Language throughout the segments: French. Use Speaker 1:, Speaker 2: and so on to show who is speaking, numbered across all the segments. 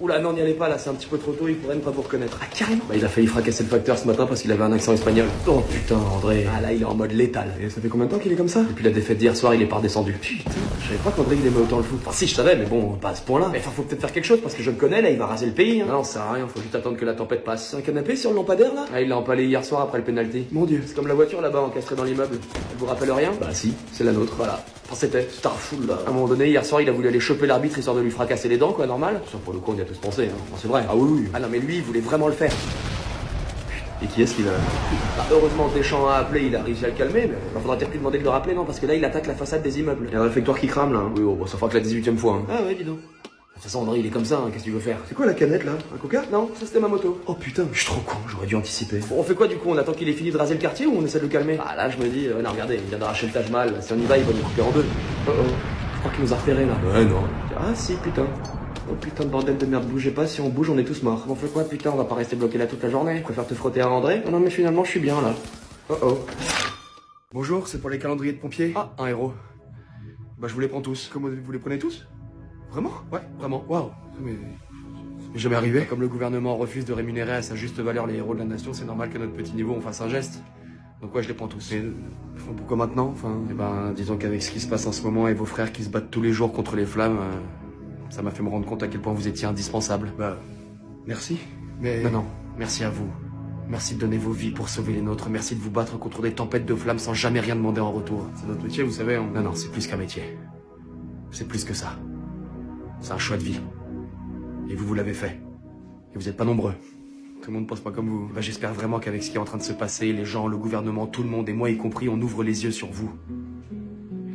Speaker 1: Oula, non, n'y allez pas là, c'est un petit peu trop tôt, il pourrait ne pas vous reconnaître. Ah, carrément. Bah, il a failli fracasser le facteur ce matin parce qu'il avait un accent espagnol. Oh putain, André. Ah là, il est en mode létal. Et ça fait combien de temps qu'il est comme ça? Depuis la défaite d'hier soir, il est pas redescendu. Putain, je savais pas qu'André il aimait autant le foot. Enfin, si, je savais, mais bon, pas à ce point-là. Mais enfin, faut peut-être faire quelque chose parce que je le connais là, il va raser le pays. Hein. Non, ça sert à rien, faut juste attendre que la tempête passe. Un canapé sur le lampadaire là? Ah, il l'a empalé hier soir après le penalty. Mon dieu, c'est comme la voiture là-bas encastrée dans l'immeuble. Elle vous rappelle rien? Bah si, c'est la nôtre, voilà. Enfin, c'était Starful là. À un moment donné, hier soir, il a voulu aller choper l'arbitre histoire de lui fracasser les dents, quoi, normal. Ça, pour le coup, on y a tous pensé, hein. Enfin, c'est vrai. Ah oui, oui. Ah non, mais lui, il voulait vraiment le faire. Et qui est-ce qu'il a... Bah, heureusement, Deschamps a appelé, il a réussi à le calmer, mais il faudra peut-être lui demander de le rappeler, non? Parce que là, il attaque la façade des immeubles. Il y a un réfectoire qui crame, là. Oui, oh, bon, ça fera que la 18ème fois, hein. Ah ouais, dis donc. De toute façon, André, il est comme ça, hein. Qu'est-ce que tu veux faire? C'est quoi la canette, là? Un coca? Non, ça c'était ma moto. Oh putain, je suis trop con, j'aurais dû anticiper. Bon, on fait quoi, du coup? On attend qu'il ait fini de raser le quartier ou on essaie de le calmer? Ah là, je me dis, non, regardez, il vient d'arracher le Taj Mahal. Si on y va, il va nous couper en deux. Oh oh. Je crois qu'il nous a repérés, là. Ouais, non. Ah si, putain. Oh putain de bordel de merde, bougez pas, si on bouge on est tous morts. On fait quoi putain, on va pas rester bloqué là toute la journée? Je préfère te frotter à André? Non mais finalement je suis bien là. Oh oh. Bonjour, c'est pour les calendriers de pompiers. Ah, un héros. Bah je vous les prends tous. Comment vous les prenez tous? Vraiment? Ouais, vraiment. Waouh. Mais... c'est jamais arrivé. Comme le gouvernement refuse de rémunérer à sa juste valeur les héros de la nation, c'est normal qu'à notre petit niveau on fasse un geste. Donc ouais, je les prends tous. Mais pourquoi maintenant? Enfin, eh ben, disons qu'avec ce qui se passe en ce moment et vos frères qui se battent tous les jours contre les flammes... ça m'a fait me rendre compte à quel point vous étiez indispensable. Bah, merci, mais... Non, merci à vous. Merci de donner vos vies pour sauver les nôtres. Merci de vous battre contre des tempêtes de flammes sans jamais rien demander en retour. C'est notre métier, vous savez. Non, non, c'est plus qu'un métier. C'est plus que ça. C'est un choix de vie. Et vous l'avez fait. Et vous n'êtes pas nombreux. Tout le monde pense pas comme vous. Bah, j'espère vraiment qu'avec ce qui est en train de se passer, les gens, le gouvernement, tout le monde, et moi y compris, on ouvre les yeux sur vous.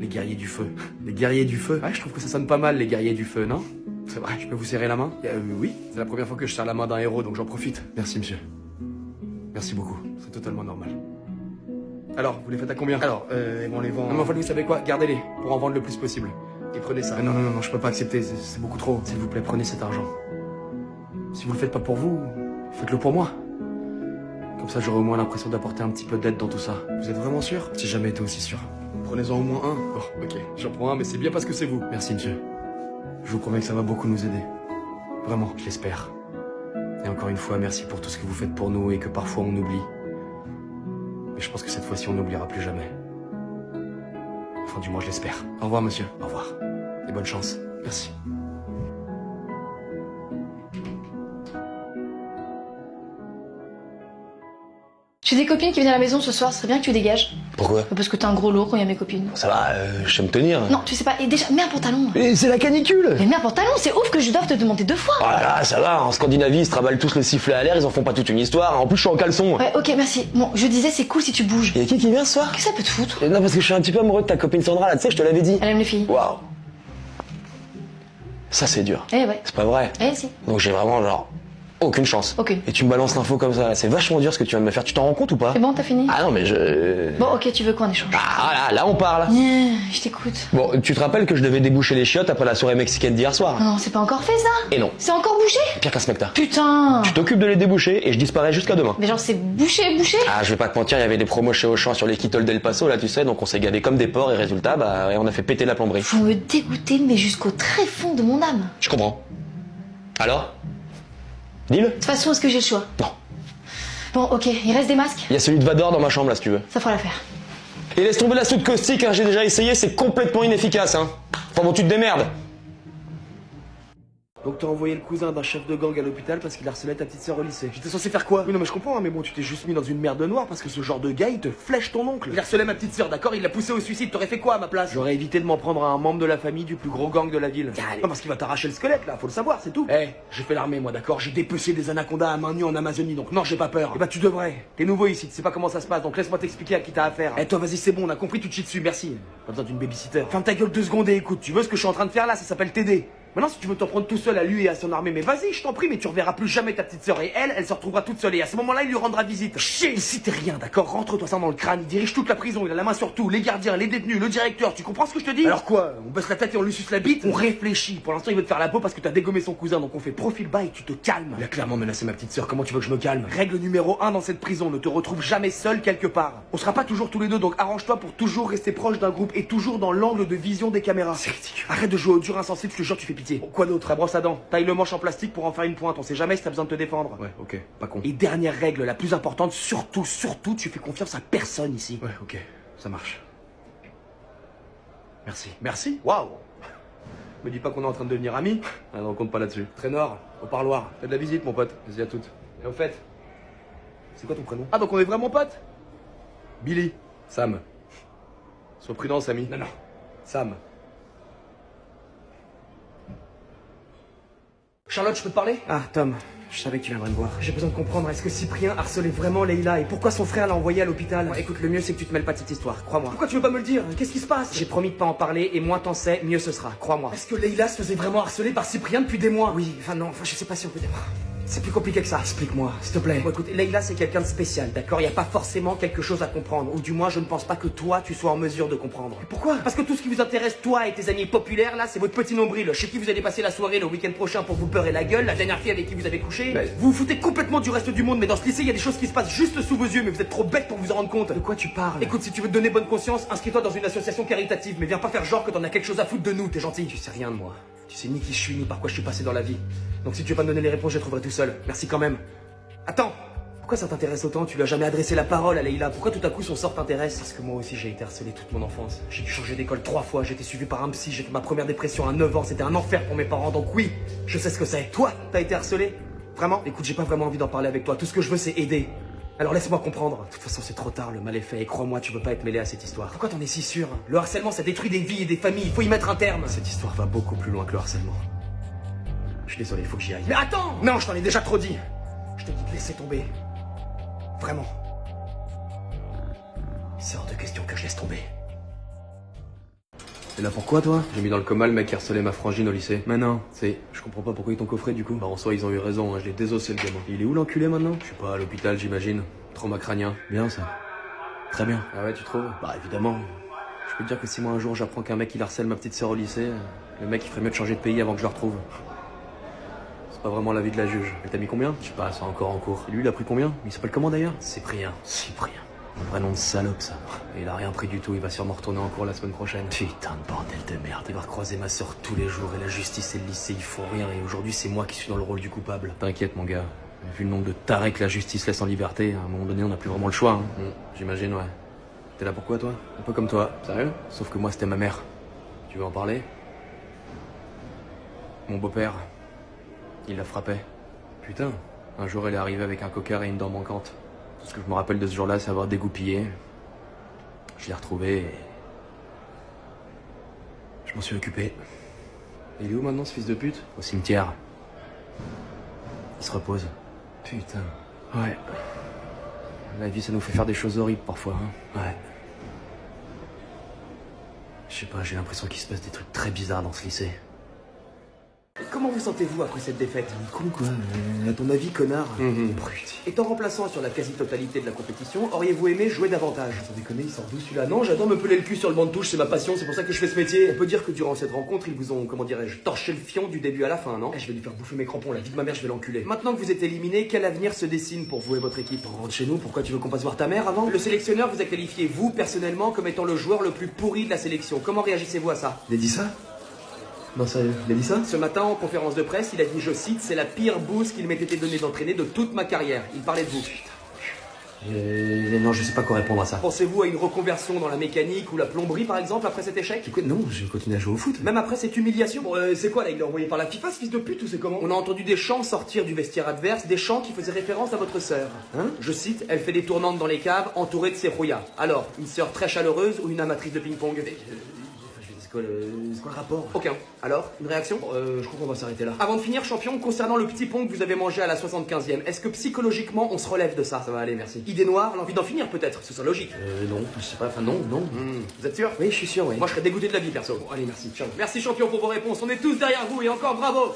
Speaker 1: Les guerriers du feu. Les guerriers du feu? Ouais, je trouve que ça sonne pas mal, les guerriers du feu, non? C'est vrai, je peux vous serrer la main? Oui, c'est la première fois que je serre la main d'un héros, donc j'en profite. Merci, monsieur. Merci beaucoup, c'est totalement normal. Alors, vous les faites à combien? Alors, on les vend... Non, mais enfin, vous savez quoi? Gardez-les, pour en vendre le plus possible. Et prenez ça. Non, non, non, non, je peux pas accepter, c'est beaucoup trop. S'il vous plaît, prenez cet argent. Si vous le faites pas pour vous, faites-le pour moi. Comme ça, j'aurai au moins l'impression d'apporter un petit peu d'aide dans tout ça. Vous êtes vraiment sûr? J'ai jamais été aussi sûr. Prenez-en au moins un. Oh, ok, j'en prends un, mais c'est bien parce que c'est vous. Merci, monsieur. Je vous promets que ça va beaucoup nous aider. Vraiment, je l'espère. Et encore une fois, merci pour tout ce que vous faites pour nous et que parfois on oublie. Mais je pense que cette fois-ci, on n'oubliera plus jamais. Enfin, du moins, je l'espère. Au revoir, monsieur. Au revoir. Et bonne chance. Merci.
Speaker 2: J'ai des copines qui viennent à la maison ce soir, ce serait bien que tu dégages.
Speaker 3: Pourquoi?
Speaker 2: Parce que t'es un gros lourd quand il y a mes copines.
Speaker 3: Ça va, je sais me tenir.
Speaker 2: Non, tu sais pas, et déjà, mets un pantalon.
Speaker 3: Et c'est la canicule.
Speaker 2: Mais mets un pantalon, c'est ouf que je doive te demander 2 fois.
Speaker 3: Oh là là, ça va, en Scandinavie, ils se travaillent tous le sifflet à l'air, ils en font pas toute une histoire. En plus, je suis en caleçon.
Speaker 2: Ouais, ok, merci. Bon, je disais, c'est cool si tu bouges.
Speaker 3: Et qui vient ce soir?
Speaker 2: Qu'est-ce que ça peut te foutre?
Speaker 3: Non, parce que je suis un petit peu amoureux de ta copine Sandra, là, tu sais, je te l'avais dit.
Speaker 2: Elle aime les filles.
Speaker 3: Waouh. Ça, c'est dur.
Speaker 2: Eh ouais.
Speaker 3: C'est pas vrai.
Speaker 2: Eh si.
Speaker 3: Donc j'ai vraiment, genre, aucune chance.
Speaker 2: Aucune.
Speaker 3: Et tu me balances l'info comme ça, là. C'est vachement dur ce que tu viens de me faire. Tu t'en rends compte ou pas?
Speaker 2: C'est bon, t'as fini?
Speaker 3: Ah non, mais je...
Speaker 2: Bon, ok, tu veux qu'on échange?
Speaker 3: Ah là, on parle.
Speaker 2: Je t'écoute.
Speaker 3: Bon, tu te rappelles que je devais déboucher les chiottes après la soirée mexicaine d'hier soir?
Speaker 2: Non, c'est pas encore fait ça?
Speaker 3: Et non.
Speaker 2: C'est encore bouché?
Speaker 3: Pire qu'un spectacle.
Speaker 2: Putain!
Speaker 3: Tu t'occupes de les déboucher et je disparais jusqu'à demain.
Speaker 2: Mais genre, c'est bouché?
Speaker 3: Ah, je vais pas te mentir, il y avait des promos chez Auchan sur les Kitol d'El Paso, là, tu sais, donc on s'est gavé comme des porcs et résultat, bah, on a fait péter la plomberie.
Speaker 2: Vous me dégoûtez, mais jusqu'au très fond de mon âme.
Speaker 3: Je comprends. Alors? Dis-le.
Speaker 2: De toute façon, est-ce que j'ai le choix?
Speaker 3: Non.
Speaker 2: Bon, ok, il reste des masques?
Speaker 3: Il y a celui de Vador dans ma chambre, là, si tu veux.
Speaker 2: Ça fera l'affaire.
Speaker 3: Et laisse tomber la soude caustique, hein, j'ai déjà essayé, c'est complètement inefficace, hein. Enfin bon, tu te démerdes.
Speaker 1: Donc t'as envoyé le cousin d'un chef de gang à l'hôpital parce qu'il harcelait ta petite sœur au lycée. J'étais censé faire quoi? Oui non mais je comprends hein, mais bon tu t'es juste mis dans une merde noire parce que ce genre de gars il te flèche ton oncle. Il harcelait ma petite sœur, d'accord? Il l'a poussé au suicide, t'aurais fait quoi à ma place? J'aurais évité de m'en prendre à un membre de la famille du plus gros gang de la ville. Allez. Non parce qu'il va t'arracher le squelette là, faut le savoir, c'est tout. Eh, j'ai fait l'armée moi d'accord, j'ai dépecé des anacondas à main nue en Amazonie donc non j'ai pas peur. Et bah tu devrais. T'es nouveau ici, tu sais pas comment ça se passe donc laisse-moi t'expliquer à qui t'as affaire. Eh toi vas-y c'est bon, on a compris, tu te chies dessus, merci. Pas besoin d'une babysitter. Ferme ta gueule 2 secondes et écoute, tu veux ce que je suis en train de faire là, ça s'appelle t'aider. Maintenant, si tu veux t'en prendre tout seul à lui et à son armée, mais vas-y, je t'en prie, mais tu reverras plus jamais ta petite sœur. Et elle se retrouvera toute seule. Et à ce moment-là, il lui rendra visite. Chier, ici t'es rien, d'accord? Rentre-toi ça dans le crâne. Il dirige toute la prison. Il a la main sur tout. Les gardiens, les détenus, le directeur. Tu comprends ce que je te dis? Alors quoi? On baisse la tête et on lui suce la bite? On réfléchit. Pour l'instant, il veut te faire la peau parce que t'as dégommé son cousin. Donc on fait profil bas et tu te calmes. Il a clairement menacé ma petite sœur. Comment tu veux que je me calme? Règle numéro 1 dans cette prison. Ne te retrouve jamais seul quelque part. On sera pas toujours tous les deux. Donc arrange-toi pour toujours rester proche d'un groupe et toujours dans l'angle de vision des caméras. C'est ridicule. Arrête de jouer au dur insensible. Je te jure, tu fais pitié. pitié. Bon, quoi d'autre? La brosse à dents. Taille le manche en plastique pour en faire une pointe. On sait jamais si t'as besoin de te défendre. Ouais, ok, pas con. Et dernière règle, la plus importante, surtout, tu fais confiance à personne ici. Ouais, ok, ça marche. Merci. Merci? Waouh! Me dis pas qu'on est en train de devenir amis. Ah non, on compte pas là-dessus. Traîneur, au parloir. Fais de la visite, mon pote. Vas-y à toutes. Et au fait, c'est quoi ton prénom? Ah, donc on est vraiment potes? Billy. Sam. Sois prudent, Samy. Non, non. Sam. Charlotte, je peux te parler? Ah, Tom. Je savais que tu viendrais me voir. J'ai besoin de comprendre, est-ce que Cyprien harcelait vraiment Leïla et pourquoi son frère l'a envoyé à l'hôpital? Bon, écoute, le mieux c'est que tu te mêles pas de cette histoire, crois-moi. Pourquoi tu veux pas me le dire? Qu'est-ce qui se passe? J'ai promis de pas en parler et moins t'en sais, mieux ce sera, crois-moi. Est-ce que Leïla se faisait vraiment harceler par Cyprien depuis des mois? Oui, enfin non, je sais pas si on peut dire. C'est plus compliqué que ça, explique-moi, s'il te plaît. Bon, écoute, Leïla c'est quelqu'un de spécial, d'accord? Y a pas forcément quelque chose à comprendre, ou du moins je ne pense pas que toi tu sois en mesure de comprendre. Et pourquoi? Parce que tout ce qui vous intéresse, toi et tes amis populaires là, c'est votre petit nombril, chez qui vous allez passer la soirée le week-end prochain pour vous beurrer la gueule, la dernière fille avec qui vous avez couché. Mais... vous vous foutez complètement du reste du monde, mais dans ce lycée il y a des choses qui se passent juste sous vos yeux, mais vous êtes trop bêtes pour vous en rendre compte. De quoi tu parles? Écoute, si tu veux te donner bonne conscience, inscris-toi dans une association caritative, mais viens pas faire genre que t'en as quelque chose à foutre de nous, t'es gentil. Tu sais rien de moi. Tu sais ni qui je suis, ni par quoi je suis passé dans la vie. Donc si tu veux pas me donner les réponses, je les trouverai tout seul. Merci quand même. Attends! Pourquoi ça t'intéresse autant? Tu lui as jamais adressé la parole à Leïla. Pourquoi tout à coup son sort t'intéresse? Parce que moi aussi j'ai été harcelé toute mon enfance. J'ai dû changer d'école 3 fois, j'ai été suivi par un psy, j'ai fait ma première dépression à 9 ans, c'était un enfer pour mes parents, donc oui, je sais ce que c'est. Toi, t'as été harcelé? Vraiment? Écoute, j'ai pas vraiment envie d'en parler avec toi, tout ce que je veux c'est aider. Alors laisse-moi comprendre. De toute façon c'est trop tard, le mal est fait, et crois-moi, tu veux pas être mêlé à cette histoire. Pourquoi t'en es si sûr? Le harcèlement ça détruit des vies et des familles, il faut y mettre un terme. Cette histoire va beaucoup plus loin que le harcèlement. Je suis désolé, faut que j'y aille. Mais attends! Non, je t'en ai déjà trop dit. Je te dis de laisser tomber. Vraiment. C'est hors de question que je laisse tomber. T'es là pourquoi toi? J'ai mis dans le coma le mec qui harcelait ma frangine au lycée. Mais non, je comprends pas pourquoi ils t'ont coffré du coup. Bah en soi ils ont eu raison, hein, je l'ai désossé le gamin. Il est où l'enculé maintenant? Je sais pas, à l'hôpital j'imagine. Trauma crânien. Bien ça. Très bien. Ah ouais, tu trouves? Bah évidemment. Je peux te dire que si moi un jour j'apprends qu'un mec il harcèle ma petite sœur au lycée, le mec il ferait mieux de changer de pays avant que je le retrouve. Pas vraiment l'avis de la juge. Et t'as mis combien? Je sais pas, c'est encore en cours. Et lui, il a pris combien? Il s'appelle comment d'ailleurs? Cyprien. Cyprien. Un vrai nom de salope, ça. Et il a rien pris du tout, il va sûrement retourner en cours la semaine prochaine. Putain de bordel de merde. Il va recroiser ma soeur tous les jours, et la justice et le lycée, ils font rien, et aujourd'hui, c'est moi qui suis dans le rôle du coupable. T'inquiète, mon gars. Vu le nombre de tarés que la justice laisse en liberté, à un moment donné, on n'a plus vraiment le choix, hein. J'imagine, ouais. T'es là pourquoi, toi? Un peu comme toi. Sérieux? Sauf que moi, c'était ma mère. Tu veux en parler? Mon beau-père. Il la frappait. Putain, un jour elle est arrivée avec un cocard et une dent manquante. Tout ce que je me rappelle de ce jour-là, c'est avoir dégoupillé. Je l'ai retrouvé et... je m'en suis occupé. Il est où maintenant ce fils de pute? Au cimetière. Il se repose. Putain. Ouais. La vie ça nous fait faire des choses horribles parfois, hein. Ouais. Je sais pas, j'ai l'impression qu'il se passe des trucs très bizarres dans ce lycée. Comment vous sentez-vous après cette défaite? Con quoi, à ton avis, connard? Brut. Étant remplaçant sur la quasi-totalité de la compétition, auriez-vous aimé jouer davantage? Sans déconner, il sort d'où celui-là? Non, j'adore me peler le cul sur le banc de touche, c'est ma passion, c'est pour ça que je fais ce métier. On peut dire que durant cette rencontre, ils vous ont, comment dirais-je, torché le fion du début à la fin, non? Je vais lui faire bouffer mes crampons, la vie de ma mère, je vais l'enculer. Maintenant que vous êtes éliminé, quel avenir se dessine pour vous et votre équipe? On rentre chez nous, pourquoi tu veux qu'on passe voir ta mère avant? Le sélectionneur vous a qualifié, vous, personnellement, comme étant le joueur le plus pourri de la sélection. Comment réagissez-vous à ça? Il a dit ça? Non, sérieux, il a dit ça? Ce matin, en conférence de presse, il a dit, je cite, c'est la pire bouse qu'il m'ait été donné d'entraîner de toute ma carrière. Il parlait de vous. Non, je sais pas quoi répondre à ça. Pensez-vous à une reconversion dans la mécanique ou la plomberie, par exemple, après cet échec? Non, je continue à jouer au foot. Même après cette humiliation? Bon, c'est quoi, là, il est envoyé par la FIFA, ce fils de pute, ou c'est comment? On a entendu des chants sortir du vestiaire adverse, des chants qui faisaient référence à votre sœur. Hein? Je cite, elle fait des tournantes dans les caves, entourée de ses rouillas. Alors, une sœur très chaleureuse ou une amatrice de ping-pong? C'est quoi le rapport? Aucun. Alors, une réaction? Je crois qu'on va s'arrêter là. Avant de finir, champion, concernant le petit pont que vous avez mangé à la 75e, est-ce que psychologiquement on se relève de ça? Ça va aller, merci. Idée noire, l'envie d'en finir peut-être, ce serait logique. Non, je sais pas, enfin non. Vous êtes sûr? Oui, je suis sûr, oui. Moi je serais dégoûté de la vie, perso. Bon, allez, merci. Ciao. Merci champion pour vos réponses, on est tous derrière vous et encore bravo!